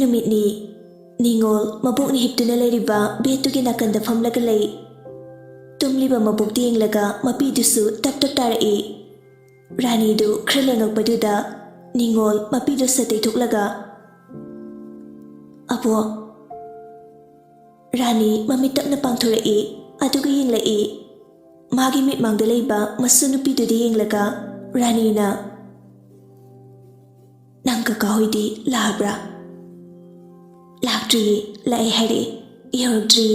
numitni ningol mabuk ni hiptuna leriba betugi nakanda famlaga lei tumliba mabuk tienglaga mapi dusu tap tap tarai rani du khrelengak paduda ningol mapi du satei thuklaga abo rani mami tapna pangthurai aduga yenglai magi mit mangda leiba masu nupi du yenglaga rani na nangka kahoidi labra Laktri lai hari yorokdri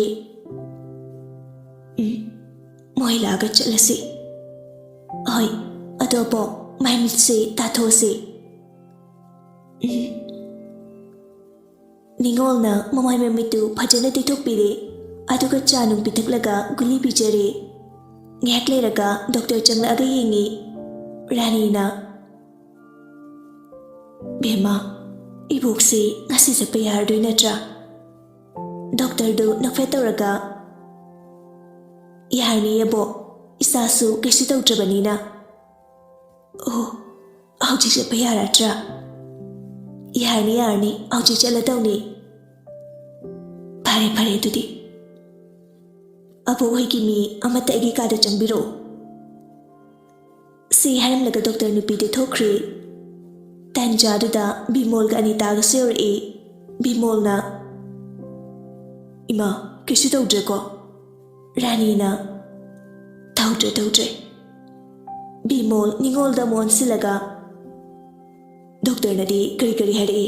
moi laga chalasi oi adobo mai mitse tathosi ningol na mamai mamitu phajana tithokpire aduga chanung pithaklaga guli bijare ngek leiraga doctor changla aga yengi rani na bema ibuksi ngasi chapa yardoi natra doctor do nakfe tawraga yarni yabo isasu kaisu tawtrabanina oh auji chapa yaratra yarni auji chala tawni pare tudi abu hoigi mi amata egi kada changbiro si haram laga doctor nupi de thokre Tanjaduda Bimol ga Anita ga seri Bimol na Ima kisu tawdre ko Rani na tawdre Bimol ningol da mon silaga Doctor na di kari hari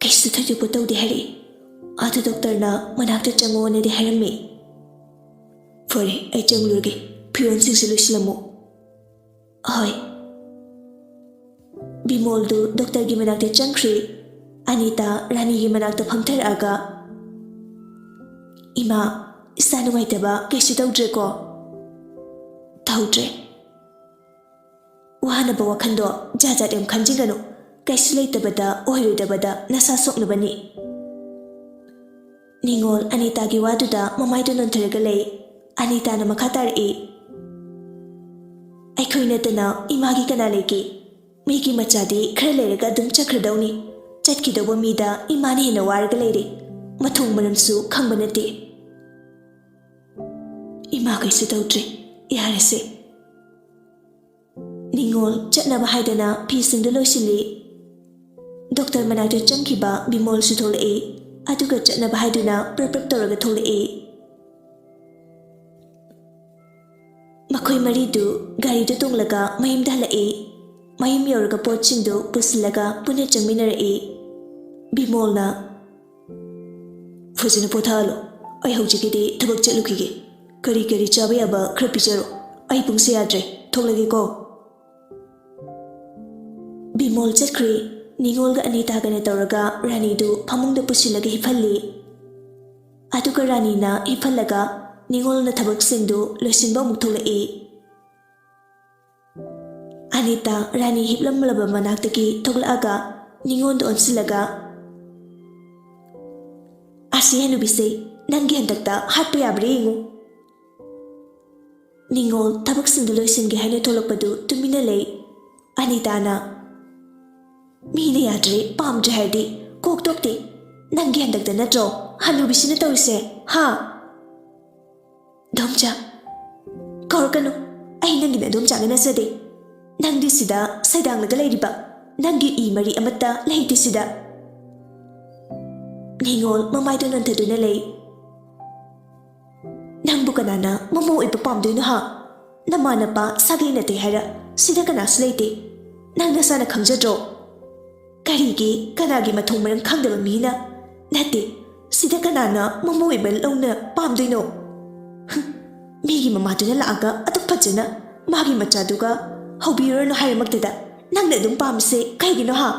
kisu tawdre po tawdi hari Ata doctor na manakta chango na di harami Fore ay changlurge Piyon sing silusilamu Hoy Bimol du doctor gi manakte changkhri Anita rani gi manakta phamthar aga Ima isa nuwaitaba kaisu tawdre ko tawdre wahana ba wakhando jaja dem khanjingano kaisu leitabada oiroidabada nasa soknabani Ningol Anita gi waduda mamai du nontharaga lei Anita na makhatar Aikhoina tana ima gi kana leki Miki machadi khreleraga dum chakradawni chatkidawa mida imani hena warga leire mathung manamsu khangbanate ima kaisu tawdre yarese ningol chatnaba haidana phisingda loisili doctor manakta changkiba Bimol su tholai aduga chatnaba haiduna praprak tawraga tholai makhoi maridu gari da tonglaga mayimda halai Mayim yorga pochingdo pusilaga pune changminarai Bimol na Fujina pothalo ai hojikidi thabak chatlukige kari chaba yaba khra pijaro ai pungse yadre tholage ko Bimol chatkri ningol ga Anita ga ne tawraga rani du phamungda pusilaga hifalli aduga rani na hifallaga ningol na thabak singdu loisinba muk tholai Anita rani hiplam laba manaktaki thoglaaga ningon do onsilaga Asianu bise nangi handakta hatpa yabre ingu Ningol tabak sindu loisinge haine tholokpadu tumina lei Anita na Mine yadre pamdre hardi kok tokte nangi handakta natro hanu bisina tawise ha Domcha Korkano ai nangi na domcha ngana sade Nangdi sida saidang laga leiriba Nangi mari amata leiti sida Ningol mamai do nantaduna lei Nang bukanana mamu ipa pamduna ha Namana pa sagi na te hara Sida kana sleite Nang nasana khangjadro Karigi kanagi mathong marang khangdaba mina Nate sida kanana mamu ipa lawna pamduna Migi mamaduna laaga atuk pajana Magi machaduga Hobiro no hari magdada nang na dum pamse kaigino ha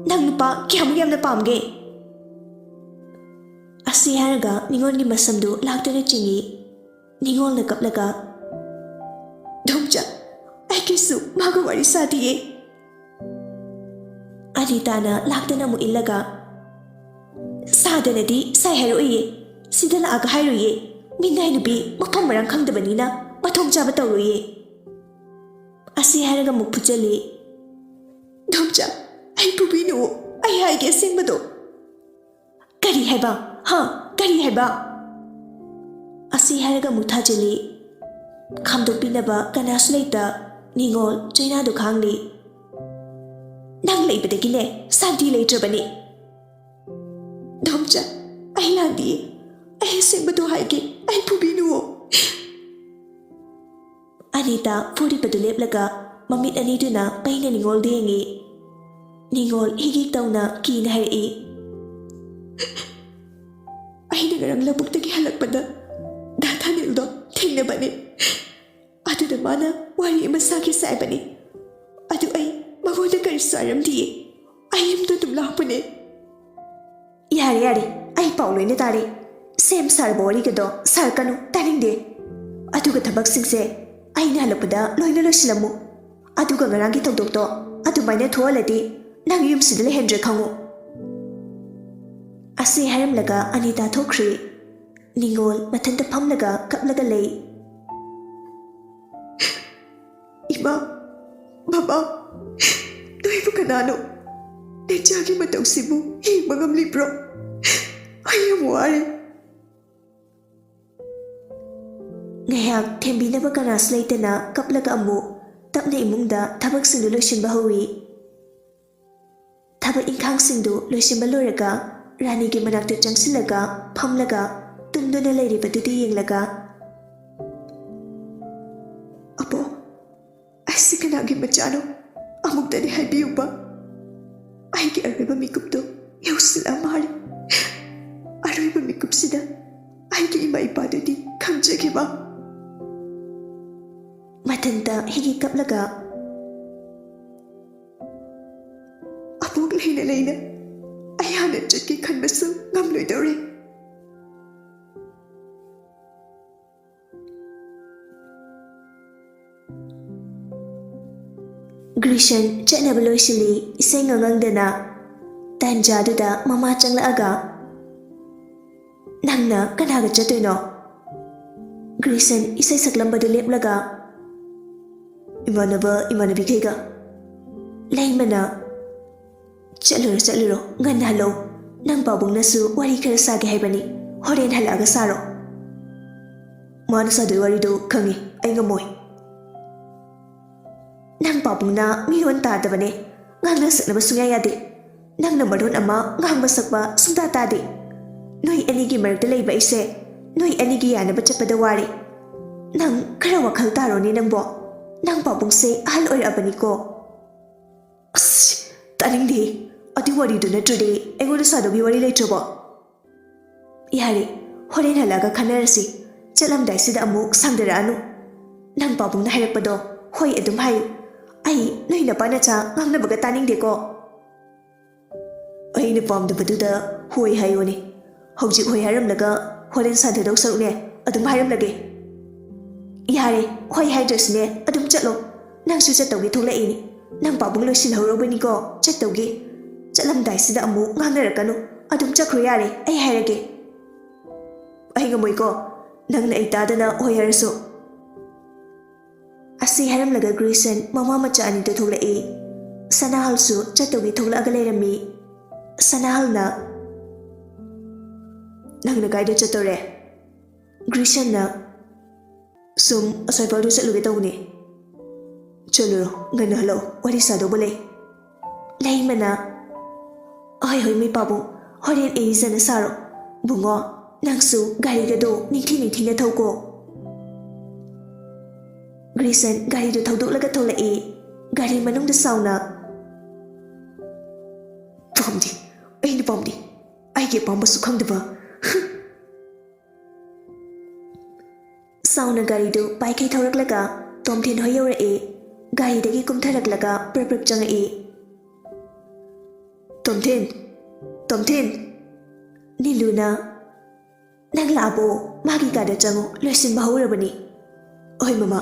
nang nupa kiyam na pamge asi haraga ningol ni masamdu laktana chingi ningol na kaplaga domcha ai kisu maga wari sadiye Anita na laktana mu illaga sadanadi sai haroye sidala aga haroye minai nubi mafam marang khangdabanina mathong chaba tawroye Asi haraga mukpujali Domcha ai pubinu ꯑꯩ ꯍꯥꯏꯒꯦ ꯑꯁꯦꯡꯕꯗꯣ ꯀꯔꯤ ꯍꯥꯏꯕ ꯀꯔꯤ ꯍꯥꯏꯕ ꯑꯁꯤ ꯍꯥꯏꯔꯒ ꯑꯃꯨꯛ ꯊꯥꯖꯤꯜꯂꯤ ꯈꯥꯝꯗꯣꯛꯄꯤꯅꯕ ꯀꯅꯥꯁꯨ ꯂꯩꯇ ꯅꯤꯡꯉꯣꯜ ꯆꯩꯅꯥꯗꯨ ꯈꯥꯡꯂꯤ ꯅꯪ ꯂꯩꯕꯗꯒꯤꯅꯦ ꯁꯥꯟꯇꯤ ꯂꯩꯇ꯭ꯔꯕꯅꯤ ꯗꯣꯝꯆꯥ ꯑꯩ ꯂꯥꯟꯗꯤꯌꯦ ꯑꯩ ꯑꯁꯦꯡꯕꯗꯣ ꯍꯥꯏꯒꯦ ꯑꯩ ꯐꯨꯕꯤꯅꯨꯋꯣ ꯑꯅꯤꯇꯥ ꯐꯨꯔꯤꯕꯗꯨ ꯂꯦꯞꯂꯒ ꯃꯃꯤꯠ ꯑꯅꯤꯗꯨꯅ ꯄꯩꯅ ꯅꯤꯡꯉꯣꯜꯗ ꯌꯦꯡꯉꯤ ꯅꯤꯡꯉꯣꯜ ꯍꯤꯒꯤꯛ ꯇꯧꯅ ꯀꯤꯅ ꯍꯥꯏꯔꯛꯏ ꯑꯩꯅ ꯉꯔꯥꯡ ꯂꯧꯕꯨꯛꯇꯒꯤ ꯍꯜꯂꯛꯄꯗ ꯗꯥ ꯊꯥꯅꯤꯜꯗꯣ ꯊꯦꯡꯅꯕꯅꯤ ꯑꯗꯨꯗ ꯃꯥꯅ ꯋꯥꯔꯤ ꯑꯃ ꯁꯥꯈꯤꯁꯦ ꯍꯥꯏꯕꯅꯤ ꯑꯗꯨ ꯑꯩ ꯃꯉꯣꯟꯗ ꯀꯔꯤꯁꯨ ꯍꯥꯏꯔꯝꯗꯤꯌꯦ ꯑꯩ ꯌꯨꯝꯗ ꯑꯗꯨꯝ ꯂꯥꯛꯄꯅꯦ ꯌꯥꯔꯦ ꯌꯥꯔꯦ ꯑꯩ ꯄꯥꯎ ꯂꯣꯏꯅ ꯇꯥꯔꯦ ꯁꯦꯝ ꯁꯥꯔꯕ ꯋꯥꯔꯤꯒꯗꯣ ꯁꯥꯔꯛꯀꯅꯨ ꯇꯥꯅꯤꯡꯗꯦ ꯑꯗꯨꯒ ꯊꯕꯛꯁꯤꯡꯁꯦ ꯑꯩꯅ ꯍꯜꯂꯛꯄꯗ ꯂꯣꯏꯅ ꯂꯣꯏꯁꯤꯜꯂꯝꯃꯨ ꯑꯗꯨꯒ ꯉꯔꯥꯡꯒꯤ ꯊꯧꯗꯣꯛꯇꯣ ꯑꯗꯨꯃꯥꯏꯅ ꯊꯣꯛꯍꯜꯂꯗꯤ ꯅꯪ ꯌꯨꯝꯁꯤꯗ ꯂꯩꯍꯟꯗ꯭ꯔꯦ ꯈꯪꯉꯨ ꯑꯁꯤ ꯍꯥꯏꯔꯝꯂꯒ ꯑꯅꯤꯇꯥ ꯊꯣꯛꯈ꯭ꯔꯤ ꯅꯤꯡꯉꯣꯜ ꯃꯊꯟꯇ ꯐꯝꯂꯒ ꯀꯞꯂꯒ ꯂꯩ ꯏꯃꯥ ꯕꯕꯥ ꯅꯣꯏꯕꯨ ꯀꯅꯥꯅꯣ ꯅꯦꯆꯥꯒꯤ ꯃꯇꯧꯁꯤꯕꯨ ꯌꯦꯡꯕ ꯉꯝꯂꯤꯕ꯭ꯔꯣ ꯑꯩ ꯌꯥꯝ ꯋꯥꯔꯦ ꯉꯥꯏꯍꯥꯛ ꯊꯦꯝꯕꯤꯅꯕ ꯀꯅꯥꯁꯨ ꯂꯩꯇꯅ ꯀꯞꯂꯒ ꯑꯃꯨꯛ ꯇꯞꯅ ꯏꯃꯨꯡꯗ ꯊꯕꯛꯁꯤꯡꯗꯨ ꯂꯣꯏꯁꯤꯟꯕ ꯍꯧꯋꯤ ꯊꯕꯛ ꯏꯪꯈꯥꯡꯁꯤꯡꯗꯨ ꯂꯣꯏꯁꯤꯟꯕ ꯂꯣꯏꯔꯒ ꯔꯥꯅꯤꯒꯤ ꯃꯅꯥꯛꯇ ꯆꯪꯁꯤꯜꯂꯒ ꯐꯝꯂꯒ ꯇꯨꯝꯗꯨꯅ ꯂꯩꯔꯤꯕꯗꯨꯗ ꯌꯦꯡꯂꯒ ꯑꯕꯣ ꯑꯩꯁꯤ ꯀꯅꯥꯒꯤ ꯃꯆꯥꯅꯣ ꯑꯃꯨꯛꯇꯗꯤ ꯍꯥꯏꯕꯤꯌꯨꯕ ꯑꯩꯒꯤ ꯑꯔꯣꯏꯕ ꯃꯤꯀꯨꯞꯇꯨ ꯌꯧꯁꯤꯜꯂ ꯃꯥꯜꯂꯤ ꯑꯔꯣꯏꯕ ꯃꯤꯀꯨꯞꯁꯤꯗ ꯑꯩꯒꯤ ꯏꯃꯥ ꯏꯄꯥꯗꯨꯗꯤ ꯈꯪꯖꯈꯤꯕ ꯃꯊꯟꯇ ꯍꯤꯒꯤ ꯀꯞꯂꯒ ꯑꯃꯨꯛ ꯂꯩꯅ ꯂꯩꯅ ꯑꯩ ꯍꯥꯟꯅ ꯆꯠꯀꯦ ꯈꯟꯕꯁꯨ ꯉꯝꯂꯣꯏꯗꯧꯔꯦ ꯒ꯭ꯔꯤꯁꯟ ꯆꯠꯅꯕ ꯂꯣꯏꯁꯤꯜꯂꯤ ꯏꯁꯩ ꯉꯪꯉꯪꯗꯅ ꯇꯥꯟꯖꯥꯗꯨꯗ ꯃꯃꯥ ꯆꯪꯂꯛꯑꯒ ꯅꯪꯅ ꯀꯅꯥꯒ ꯆꯠꯇꯣꯏꯅꯣ ꯒ꯭ꯔꯤꯁꯟ ꯏꯁꯩ ꯁꯛꯂꯝꯕꯗꯨ ꯂꯦꯞꯂꯒ ꯏꯃꯥꯟꯅꯕꯤꯈꯩꯒ ꯂꯩꯃꯅ ꯆꯠꯂꯨꯔꯣ ꯉꯟꯅ ꯍꯜꯂꯣ ꯅꯪ ꯄꯥꯕꯨꯡꯅꯁꯨ ꯋꯥꯔꯤ ꯈꯔ ꯁꯥꯒꯦ ꯍꯥꯏꯕꯅꯤ ꯍꯣꯔꯦꯟ ꯍꯜꯂꯛꯑꯒ ꯁꯥꯔꯣ ꯃꯥꯅ ꯁꯥꯗꯣꯏ ꯋꯥꯔꯤꯗꯨ ꯈꯪꯉꯤ ꯑꯩ ꯉꯝꯃꯣꯏ ꯅꯪ ꯄꯥꯕꯨꯡꯅ ꯃꯤꯔꯣꯟ ꯇꯥꯗꯕꯅꯦ ꯉꯥꯡꯅ ꯁꯛꯅꯕ ꯁꯨꯡꯌꯥ ꯌꯥꯗꯦ ꯅꯪꯅ ꯃꯔꯣꯟ ꯑꯃ ꯉꯥꯡꯕ ꯁꯛꯄ ꯁꯨꯡꯇꯥ ꯇꯥꯗꯦ ꯅꯣꯏ ꯑꯅꯤꯒꯤ ꯃꯔꯛꯇ ꯂꯩꯕ ꯑꯩꯁꯦ ꯅꯣꯏ ꯑꯅꯤꯒꯤ ꯌꯥꯅꯕ ꯆꯠꯄꯗ ꯋꯥꯔꯦ ꯅꯪ ꯈꯔ ꯋꯥꯈꯜ ꯇꯥꯔꯣꯅꯦ ꯅꯪꯕꯣ ꯅꯪ ꯄꯥꯕꯨꯡꯁꯦ ꯑꯍꯜ ꯑꯣꯏꯔꯛꯑꯕꯅꯤꯀꯣ ꯑꯁ ꯇꯥꯅꯤꯡꯗꯦ ꯑꯗꯨ ꯋꯥꯔꯤꯗꯨ ꯅꯠꯇ꯭ꯔꯗꯤ ꯑꯩꯉꯣꯟꯗ ꯁꯥꯗꯧꯒꯤ ꯋꯥꯔꯤ ꯂꯩꯇ꯭ꯔꯕꯣ ꯌꯥꯔꯦ ꯍꯣꯔꯦꯟ ꯍꯜꯂꯛꯑꯒ ꯈꯟꯅꯔꯁꯤ ꯆꯠꯂꯝꯗꯥꯏꯁꯤꯗ ꯑꯃꯨꯛ ꯁꯥꯡꯗꯔꯛꯑꯅꯨ ꯅꯪ ꯄꯥꯕꯨꯡꯅ ꯍꯥꯏꯔꯛꯄꯗꯣ ꯍꯣꯏ ꯑꯗꯨꯝ ꯍꯥꯏꯌꯨ ꯑꯩ ꯅꯣꯏ ꯅꯄꯥ ꯅꯆꯥ ꯉꯥꯡꯅꯕꯒ ꯇꯥꯅꯤꯡꯗꯦꯀꯣ ꯑꯩꯅ ꯄꯥꯝꯗꯕꯗꯨꯗ ꯍꯣꯏ ꯍꯥꯏꯌꯣꯅꯦ ꯍꯧꯖꯤꯛ ꯍꯣꯏ ꯍꯥꯏꯔꯝꯂꯒ ꯍꯣꯔꯦꯟ ꯁꯥꯟꯊꯗꯧ ꯁꯔꯨꯛꯅꯦ ꯑꯗꯨꯝ ꯍꯥꯏꯔꯝꯂꯒꯦ ꯌꯥꯔꯦ ꯍꯣꯏ ꯍꯥꯏꯗ꯭ꯔꯁꯨꯅꯦ ꯑꯗꯨꯝ ꯆꯠꯂꯣ ꯅꯪꯁꯨ ꯆꯠꯇꯧꯒꯤ ꯊꯣꯛꯂꯛꯏꯅꯤ ꯅꯪ ꯄꯥꯕꯨꯡ ꯂꯣꯏꯁꯤꯜꯍꯧꯔꯕꯅꯤꯀꯣ ꯆꯠꯇꯧꯒꯤ ꯆꯠꯂꯝꯗꯥꯏꯁꯤꯗ ꯑꯃꯨꯛ ꯉꯥꯡꯅꯔꯛꯀꯅꯨ ꯑꯗꯨꯝ ꯆꯠꯈ꯭ꯔꯣ ꯌꯥꯔꯦ ꯑꯩ ꯍꯥꯏꯔꯒꯦ ꯑꯩ ꯉꯝꯃꯣꯏꯀꯣ ꯅꯪꯅ ꯑꯩ ꯇꯥꯗꯅ ꯍꯣꯏ ꯍꯥꯏꯔꯁꯨ ꯑꯁꯤ ꯍꯥꯏꯔꯝꯂꯒ ꯒ꯭ꯔꯤꯁꯟ ꯃꯃꯥ ꯃꯆꯥ ꯑꯅꯤꯗꯨ ꯊꯣꯛꯂꯛꯏ ꯁꯅꯥꯍꯜꯁꯨ ꯆꯠꯇꯧꯒꯤ ꯊꯣꯛꯂꯛꯑꯒ ꯂꯩꯔꯝꯃꯤ ꯁꯅꯥꯍꯜꯅ ꯅꯪꯅ ꯀꯥꯏꯗ ꯆꯠꯇꯧꯔꯦ ꯒ꯭ꯔꯤꯁꯟꯅ ꯁꯨꯝ ꯑꯁ꯭ꯋꯥꯏꯐꯥꯎꯗ ꯆꯠꯂꯨꯒꯦ ꯇꯧꯕꯅꯤ ꯆꯠꯂꯨꯔꯣ ꯉꯟꯅ ꯍꯜꯂꯛꯑꯣ ꯋꯥꯔꯤ ꯁꯥꯗꯧꯕ ꯂꯩ ꯂꯩꯃꯅ ꯍꯣꯏ ꯃꯤ ꯄꯥꯕꯨꯡ ꯍꯣꯔꯦꯟ ꯑꯩꯖꯅ ꯁꯥꯔꯣ ꯕꯨꯡꯉꯣ ꯅꯪꯁꯨ ꯒꯥꯔꯤꯒꯗꯣ ꯅꯤꯡꯊꯤꯅ ꯊꯧꯀꯣ ꯒ꯭ꯔꯤꯁꯟ ꯒꯥꯔꯤꯗꯨ ꯊꯧꯗꯣꯛꯂꯒ ꯊꯣꯛꯂꯛꯏ ꯒꯥꯔꯤ ꯃꯅꯨꯡꯗ ꯁꯥꯎꯅ ꯑꯩꯅ ꯄꯥꯝꯗꯦ ꯑꯩꯒꯤ ꯑꯄꯥꯝꯕꯁꯨ ꯈꯪꯗꯕ ꯁꯥꯎꯅ ꯒꯥꯔꯤꯗꯨ ꯄꯥꯏꯈꯩ ꯊꯧꯔꯛꯂꯒ ꯇꯣꯝꯊꯤꯟ ꯍꯣꯏ ꯌꯧꯔꯛꯏ ꯒꯥꯔꯤꯗꯒꯤ ꯀꯨꯝꯊꯔꯛꯂꯒ ꯄ꯭ꯔꯞ ꯆꯪꯉꯛꯏ ꯇꯣꯝꯊꯤꯟ ꯅꯤꯂꯨꯅ ꯅꯪ ꯂꯥꯛꯑꯕꯣ ꯃꯥꯒꯤ ꯀꯥꯗ ꯆꯪꯉꯣ ꯂꯣꯏꯁꯤꯟꯕ ꯍꯧꯔꯕꯅꯤ ꯍꯣꯏ ꯃꯃꯥ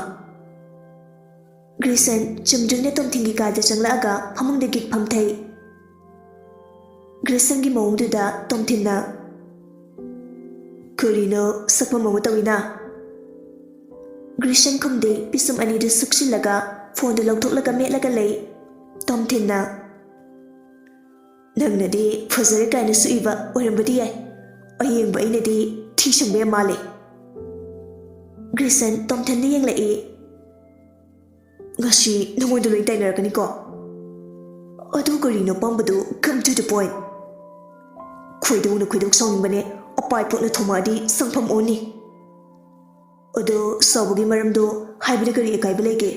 ꯒ꯭ꯔꯤꯁꯟ ꯆꯨꯝꯗ꯭ꯔꯤꯡꯅ ꯇꯣꯝꯊꯤꯟꯒꯤ ꯀꯥꯗ ꯆꯪꯂꯛꯑꯒ ꯐꯃꯨꯡꯗ ꯒꯤꯠ ꯐꯝꯊꯩ ꯒ꯭ꯔꯤꯁꯟꯒꯤ ꯃꯑꯣꯡꯗꯨꯗ ꯇꯣꯝꯊꯤꯟꯅ ꯀꯔꯤꯅꯣ ꯁꯛꯐꯝ ꯑꯃ ꯇꯧꯏꯅ ꯒ꯭ꯔꯤꯁꯟ ꯈꯨꯝꯗꯦ ꯄꯤꯁꯨꯝ ꯑꯅꯤꯗꯨ ꯁꯨꯛꯆꯤꯜꯂꯒ ꯐꯣꯟꯗꯨ ꯂꯧꯊꯣꯛꯂꯒ ꯃꯦꯠꯂꯒ ꯂꯩ ꯇꯣꯝꯊꯤꯟꯅ ꯅꯪꯅꯗꯤ ꯐꯖꯔꯦ ꯀꯥꯏꯅ ꯁꯨꯏꯕ ꯑꯣꯏꯔꯝꯕꯗꯤ ꯌꯥꯏ ꯑꯌꯦꯡꯕ ꯑꯩꯅꯗꯤ ꯊꯤ ꯁꯪꯕ ꯌꯥꯝ ꯃꯥꯜꯂꯦ ꯒ꯭ꯔꯤꯁꯟ ꯇꯣꯝꯊꯤꯟꯗ ꯌꯦꯡꯂꯛꯏ ꯉꯁꯤ ꯅꯉꯣꯟꯗ ꯂꯣꯏ ꯇꯥꯏꯅꯔꯛꯀꯅꯤꯀꯣ ꯑꯗꯨ ꯀꯔꯤꯅꯣ ꯄꯥꯝꯕꯗꯨ come to the point ꯈꯣꯏꯗꯧꯅ ꯈꯣꯏꯗꯧ ꯁꯥꯎꯅꯤꯡꯕꯅꯦ ꯑꯄꯥꯏ ꯄꯣꯠꯅ ꯊꯣꯝꯃꯛꯑꯗꯤ ꯁꯪꯐꯝ ꯑꯣꯟꯅꯤ ꯑꯗꯣ ꯁꯥꯎꯕꯒꯤ ꯃꯔꯝꯗꯣ ꯍꯥꯏꯕꯗ ꯀꯔꯤ ꯑꯀꯥꯏꯕ ꯂꯩꯒꯦ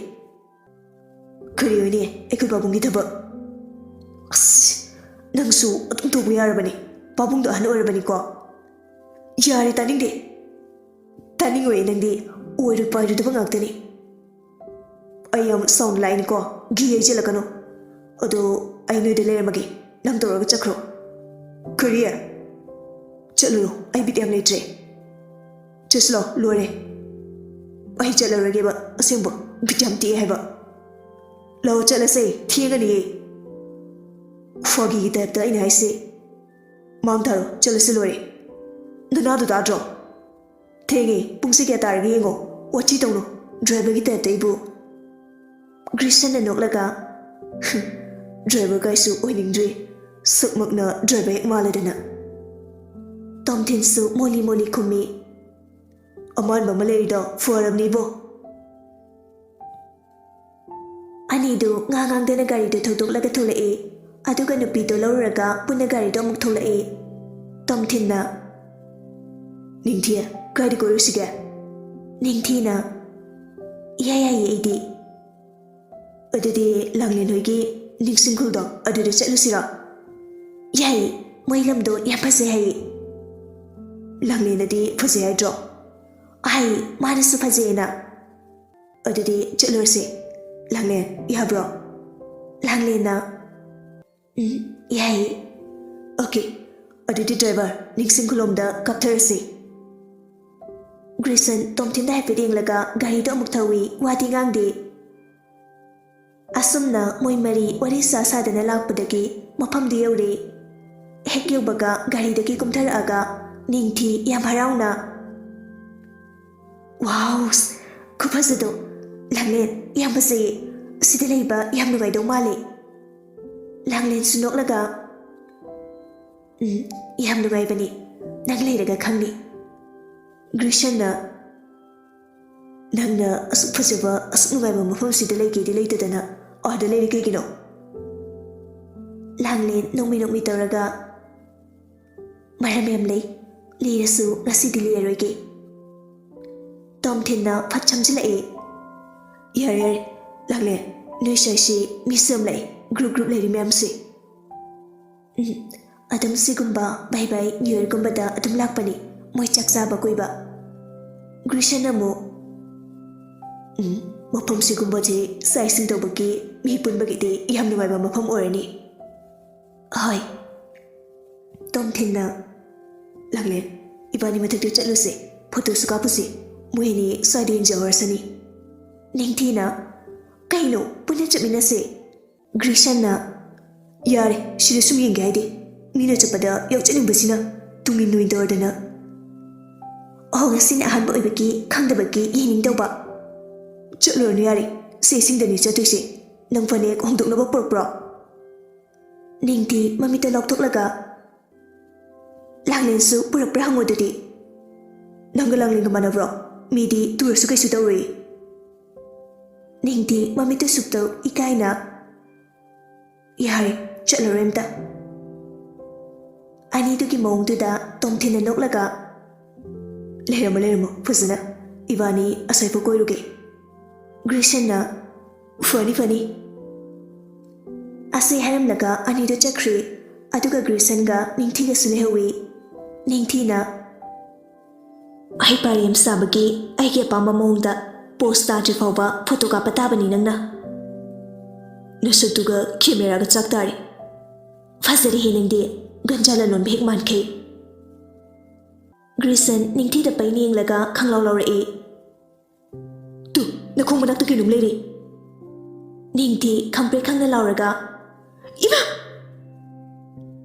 ꯀꯔꯤ ꯑꯣꯏꯅꯤ ꯑꯩꯈꯣꯏ ꯄꯥꯕꯨꯡꯒꯤ ꯊꯕꯛ ꯑꯁ ꯅꯪꯁꯨ ꯑꯗꯨꯝ ꯇꯧꯕ ꯌꯥꯔꯕꯅꯤ ꯄꯥꯕꯨꯡꯗꯣ ꯑꯍꯟ ꯑꯣꯏꯔꯕꯅꯤꯀꯣ ꯌꯥꯔꯦ ꯇꯥꯅꯤꯡꯗꯦ ꯇꯥꯅꯤꯡꯉꯣꯏ ꯅꯪꯗꯤ ꯑꯣꯏꯔꯨ ꯄꯥꯏꯔꯨꯗꯕ ꯉꯥꯛꯇꯅꯤ ꯑꯩ ꯌꯥꯝ ꯁꯥꯎꯅ ꯂꯥꯛꯏꯅꯤꯀꯣ ꯘꯤ ꯍꯩꯖꯤꯜꯂꯛꯀꯅꯨ ꯑꯗꯣ ꯑꯩ ꯅꯣꯏꯗ ꯂꯩꯔꯝꯃꯒꯦ ꯅꯪ ꯇꯧꯔꯒ ꯆꯠꯈ꯭ꯔꯣ ꯀꯔꯤ ꯆꯠꯂꯨꯔꯣ ꯑꯩ ꯕꯤꯠ ꯌꯥꯝ ꯂꯩꯇ꯭ꯔꯦ ꯆꯠꯁꯤꯂꯣ ꯂꯣꯏꯔꯦ ꯑꯩ ꯆꯠꯂꯔꯣꯏꯒꯦꯕ ꯑꯁꯦꯡꯕ ꯕꯤꯠ ꯌꯥꯝ ꯇꯦꯛꯑꯦ ꯍꯥꯏꯕ ꯂꯥꯛꯑꯣ ꯆꯠꯂꯁꯦ ꯊꯦꯡꯒꯅꯤꯌꯦ ꯐꯥꯒꯤꯒꯤ ꯇꯥꯏꯞꯇ ꯑꯩꯅ ꯍꯥꯏꯁꯦ ꯃꯥꯡ ꯊꯥꯔꯣ ꯆꯠꯂꯁꯤ ꯂꯣꯏꯔꯦ ꯅꯅꯥꯗꯨ ꯇꯥꯗ꯭ꯔꯣ ꯊꯦꯡꯉꯦ ꯄꯨꯡꯁꯦ ꯀꯌꯥ ꯇꯥꯔꯒꯦ ꯌꯦꯡꯉꯣ ꯋꯥꯊꯤ ꯇꯧꯅꯨ ꯗ꯭ꯔꯥꯏꯚꯔꯒꯤ ꯇꯥꯏꯞꯇ ꯑꯩꯕꯨ ꯒ꯭ꯔꯤꯁꯟꯅ ꯅꯣꯛꯂꯒ ꯗ꯭ꯔꯥꯏꯚꯔ ꯀꯥꯏꯁꯨ ꯑꯣꯏꯅꯤꯡꯗ꯭ꯔꯤ ꯁꯛꯃꯛꯅ ꯗ꯭ꯔꯥꯏꯚꯔ ꯍꯦꯛ ꯃꯥꯜꯂꯦꯗꯅ ꯇꯣꯝꯊꯤꯟꯁꯨ ꯃꯣꯂꯤ ꯃꯣꯂꯤ ꯈꯨꯝꯃꯤ ꯑꯃꯥꯟꯕ ꯑꯃ ꯂꯩꯔꯤꯗꯣ ꯐꯔꯕꯅꯤꯕꯣ ꯑꯅꯤꯗꯨ ꯉꯥꯡꯗꯅ ꯒꯥꯔꯤꯗꯨ ꯊꯧꯗꯣꯛꯂꯒ ꯊꯣꯛꯂꯛꯏ ꯑꯗꯨꯒ ꯅꯨꯄꯤꯗꯣ ꯂꯧꯔꯨꯔꯒ ꯄꯨꯟꯅ ꯒꯥꯔꯤꯗꯣ ꯑꯃꯨꯛ ꯊꯣꯛꯂꯛꯏ ꯇꯣꯝꯊꯤꯟꯅ ꯅꯤꯡꯊꯤ ꯀꯥꯏꯗ ꯀꯣꯏꯔꯨꯁꯤꯒꯦ ꯅꯤꯡꯊꯤꯅ ꯏꯌꯥ ꯌꯥꯏꯌꯦ ꯑꯩꯗꯤ ꯑꯗꯨꯗꯤ ꯂꯥꯡꯂꯦꯟ ꯍꯣꯏꯒꯤ ꯅꯤꯡꯁꯤꯡꯈꯨꯜꯗꯣ ꯑꯗꯨꯗ ꯆꯠꯂꯨꯁꯤꯔꯣ ꯌꯥꯏꯌꯦ ꯃꯣꯏ ꯂꯝꯗꯣ ꯌꯥꯝ ꯐꯖꯩ ꯍꯥꯏꯌꯦ ꯂꯥꯡꯂꯦꯟꯗꯗꯤ ꯐꯖꯩ ꯍꯥꯏꯗ꯭ꯔꯣ ꯍꯥꯏ ꯃꯥꯅꯁꯨ ꯐꯖꯩꯑꯅ ꯑꯗꯨꯗꯤ ꯆꯠꯂꯨꯔꯁꯤ ꯂꯥꯡꯂꯦꯟ ꯌꯥꯕ꯭ꯔꯣ ꯂꯥꯡꯂꯦꯟꯅ ꯌꯥꯏꯌꯦ ꯑꯣꯀꯦ ꯑꯗꯨꯗꯤ ꯗ꯭ꯔꯥꯏꯚꯔ ꯅꯤꯡꯁꯤꯡꯈꯨꯜꯂꯣꯝꯗ ꯀꯥꯞꯊꯔꯁꯤ ꯒ꯭ꯔꯤꯁꯟ ꯇꯣꯝꯊꯤꯟꯗ ꯍꯥꯏꯐꯦꯠ ꯌꯦꯡꯂꯒ ꯒꯥꯔꯤꯗꯣ ꯑꯃꯨꯛ ꯊꯧꯏ ꯋꯥꯗꯤ ꯉꯥꯡꯗꯦ ꯑꯁꯨꯝꯅ ꯃꯣꯏ ꯃꯔꯤ ꯋꯥꯔꯤ ꯁꯥꯗꯅ ꯂꯥꯛꯄꯗꯒꯤ ꯃꯐꯝꯗꯨ ꯌꯧꯔꯦ ꯍꯦꯛ ꯌꯧꯕꯒ ꯒꯥꯔꯤꯗꯒꯤ ꯀꯨꯝꯊꯔꯛꯑꯒ ꯅꯤꯡꯊꯤ ꯌꯥꯝ ꯍꯔꯥꯎꯅ ꯋꯥꯎ ꯈꯨꯐꯖꯗꯣ ꯂꯥꯡꯂꯦꯟ ꯌꯥꯝ ꯐꯖꯩꯌꯦ ꯑꯁꯤꯗ ꯂꯩꯕ ꯌꯥꯝ ꯅꯨꯡꯉꯥꯏꯗꯧ ꯃꯥꯜꯂꯦ ꯂꯥꯡꯂꯦꯟꯁꯨ ꯅꯣꯛꯂꯒ ꯌꯥꯝ ꯅꯨꯡꯉꯥꯏꯕꯅꯤ ꯅꯪ ꯂꯩꯔꯒ ꯈꯪꯅꯤ ꯒ꯭ꯔꯤꯁꯟꯅ ꯅꯪꯅ ꯑꯁꯨꯛ ꯐꯖꯕ ꯑꯁꯨꯛ ꯅꯨꯡꯉꯥꯏꯕ ꯃꯐꯝꯁꯤꯗ ꯂꯩꯒꯦꯗꯤ ꯂꯩꯇꯗꯅ ꯑꯥꯗ ꯂꯩꯔꯤ ꯀꯩꯒꯤꯅꯣ ꯂꯥꯡꯂꯦꯟ ꯅꯣꯛꯃꯤ ꯅꯣꯛꯃꯤ ꯇꯧꯔꯒ ꯃꯔꯝ ꯌꯥꯝ ꯂꯩ ꯂꯤꯔꯁꯨ ꯉꯁꯤꯗꯤ ꯂꯤꯔꯔꯣꯏꯒꯦ ꯇꯣꯝꯊꯤꯟꯅ ꯐꯠ ꯁꯝꯖꯤꯜꯂꯛꯏ ꯌꯥꯔꯦ ꯌꯥꯔꯦ ꯂꯥꯡꯂꯦꯟ ꯅꯣꯏ ꯁꯥꯏꯁꯤ ꯃꯤꯁꯨ ꯌꯥꯝ ꯂꯥꯛꯏ ꯒ꯭ꯔꯨꯞ ꯂꯩꯔꯤ ꯃꯌꯥꯝꯁꯤ ꯑꯗꯨꯝ ꯁꯤꯒꯨꯝꯕ ꯕꯥꯏ ꯕꯥꯏ ꯅ꯭ꯌꯨ ꯌꯔꯒꯨꯝꯕꯗ ꯑꯗꯨꯝ ꯂꯥꯛꯄꯅꯤ ꯃꯣꯏ ꯆꯥꯛ ꯆꯥꯕ ꯀꯣꯏꯕ ꯒ꯭ꯔꯤꯁꯟ ꯑꯃꯨꯛ ꯃꯐꯝ ꯁꯤꯒꯨꯝꯕꯁꯤ ꯆꯥꯛ-ꯏꯁꯤꯡ ꯇꯧꯕꯒꯤ ꯃꯤ ꯄꯨꯟꯕꯒꯤꯗꯤ ꯌꯥꯝ ꯅꯨꯡꯉꯥꯏꯕ ꯃꯐꯝ ꯑꯣꯏꯔꯅꯤ ꯍꯣꯏ ꯇꯣꯝꯊꯤꯟꯅ ꯂꯥꯡꯂꯦꯟ ꯏꯕꯥꯅꯤ ꯃꯊꯛꯇ ꯆꯠꯂꯨꯁꯦ ꯐꯣꯇꯣꯁꯨ ꯀꯥꯞꯄꯨꯁꯤ ꯃꯣꯏ ꯑꯅꯤ ꯁ꯭ꯋꯥꯏꯗ ꯌꯦꯡꯖꯍꯧꯔꯁꯅꯤ ꯅꯤꯡꯊꯤꯅ ꯀꯩꯅꯣ ꯄꯨꯟꯅ ꯆꯠꯃꯤꯟꯅꯁꯦ ꯒ꯭ꯔꯤꯁꯟꯅ ꯌꯥꯔꯦ ꯁꯤꯗ ꯁꯨꯝ ꯌꯦꯡꯒꯦ ꯍꯥꯏꯗꯤ ꯃꯤꯅ ꯆꯠꯄꯗ ꯌꯥꯎꯆꯠꯅꯤꯡꯕꯁꯤꯅ ꯇꯨꯡꯏꯟ ꯅꯨꯏꯟ ꯇꯧꯔꯗꯅ ꯉꯁꯤꯅ ꯑꯍꯥꯟꯕ ꯑꯣꯏꯕꯒꯤ ꯈꯪꯗꯕꯒꯤ ꯌꯦꯡꯅꯤꯡꯗꯧꯕ ꯆꯠꯂꯨꯔꯅꯨ ꯌꯥꯔꯦ ꯁꯤꯁꯤꯡꯗꯅꯤ ꯆꯠꯇꯣꯏꯁꯦ ꯅꯪ ꯐꯅꯦꯛ ꯍꯣꯡꯗꯣꯛꯅꯕ ꯄꯨꯔꯛꯄ꯭ꯔꯣ ꯅꯤꯡꯊꯤ ꯃꯃꯤꯠꯇ ꯂꯥꯎꯊꯣꯛꯂꯒ ꯂꯥꯡꯂꯦꯟꯁꯨ ꯄꯨꯔꯛꯄ꯭ꯔꯥ ꯍꯪꯉꯣꯗꯨꯗꯤ ꯅꯪꯒ ꯂꯥꯡꯂꯦꯟꯒ ꯃꯥꯟꯅꯕ꯭ꯔꯣ ꯃꯤꯗꯤ ꯇꯨꯔꯁꯨ ꯀꯩꯁꯨ ꯇꯧꯔꯣꯏ ꯅꯤꯡꯊꯤ ꯃꯃꯤꯠꯇ ꯁꯨꯞꯇꯧ ꯏꯀꯥꯏꯅ ꯌꯥꯔꯦ ꯆꯠꯂꯔꯣꯏ ꯑꯝꯇ ꯑꯅꯤꯗꯨꯒꯤ ꯃꯑꯣꯡꯗꯨꯗ ꯇꯣꯝꯊꯤꯟꯅ ꯅꯣꯛꯂꯒ ꯂꯩꯔꯝꯃꯣ ꯐꯖꯅ ꯏꯕꯥꯅꯤ ꯑꯁꯥꯏꯐꯥꯎ ꯀꯣꯏꯔꯨꯒꯦ ꯒ꯭ꯔꯤꯁꯟꯅ ꯐꯅꯤ ꯑꯁꯤ ꯍꯥꯏꯔꯝꯂꯒ ꯑꯅꯤꯗꯨ ꯆꯠꯈ꯭ꯔꯦ ꯑꯗꯨꯒ ꯒ꯭ꯔꯤꯁꯟꯒ ꯅꯤꯡꯊꯤꯒꯁꯨ ꯂꯩꯍꯧꯏ ꯅꯤꯡꯊꯤꯅ ꯍꯩꯄꯥ ꯌꯥꯝ ꯁꯥꯕꯒꯤ ꯑꯩꯒꯤ ꯑꯄꯥꯝꯕ ꯃꯑꯣꯡꯗ ꯄꯣꯁ ꯇꯥꯗ꯭ꯔꯤ ꯐꯥꯎꯕ ꯐꯣꯇꯣ ꯀꯥꯞꯄ ꯇꯥꯕꯅꯤ ꯅꯪꯅ ꯅꯁꯛꯇꯨꯒ ꯀꯦꯃꯦꯔꯥꯒ ꯆꯥꯛ ꯇꯥꯔꯦ ꯐꯖꯔꯦꯍꯦ ꯅꯪꯗꯤ ꯒꯟꯖꯥ ꯂꯂꯣꯟꯕ ꯍꯦꯛ ꯃꯥꯟꯈꯩ ꯒ꯭ꯔꯤꯁꯟ ꯅꯤꯡꯊꯤꯗ ꯄꯩꯅ ꯌꯦꯡꯂꯒ ꯈꯪꯂꯥꯎ ꯂꯥꯎꯔꯛꯏ ꯇꯨ ꯅꯈꯣꯡ ꯃꯅꯥꯛꯇ ꯀꯩꯅꯣꯝ ꯂꯩꯔꯤ ꯅꯤꯡꯊꯤ ꯈꯪꯄ꯭ꯔꯦꯛ ꯈꯪꯅ ꯂꯥꯎꯔꯒ ꯏꯃꯥ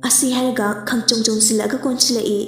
ꯑꯁꯤ ꯍꯥꯏꯔꯒ ꯈꯪꯆꯣꯡ ꯆꯣꯡꯁꯤꯜꯂꯛꯑꯒ ꯀꯣꯟꯁꯤꯜꯂꯛꯏ